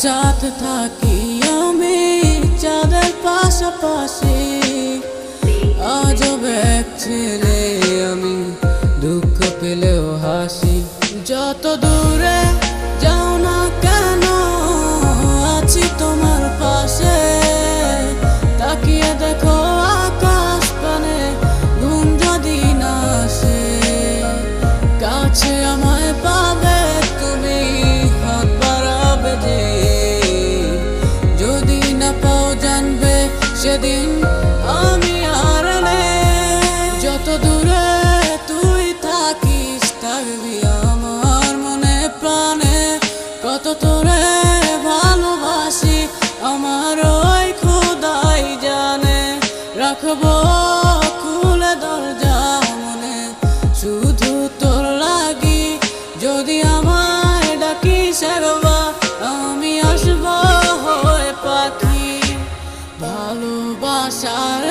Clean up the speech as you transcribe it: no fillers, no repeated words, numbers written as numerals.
সাথে থাকি আমি চাঁদের পাশাপাশি, আজব এক ছেলে আমি, দুঃখ পেলেও হাসি। যত দূরে যাও না কেন আছি তোমার পাশে, তাকিয়ে দেখো আকাশ পানে ঘুম যদি না আসে। কাছে আমায় পাবে তুমি, হাত বাড়াবে যে, যদি না পাও জানবে সেদিন আমি আর নেই। যত দূরে তুই থাকিস থাকবি আমার মনে প্রাণে, কত তোরে ভালোবাসি আমার ওই খোদাই জানে। রাখবো খুলে দরজা মনে শুধু তোর লাগি, যদি আমায় ডাকিস একবার আমি আসবো হয়ে পাখি। ভালোবাসার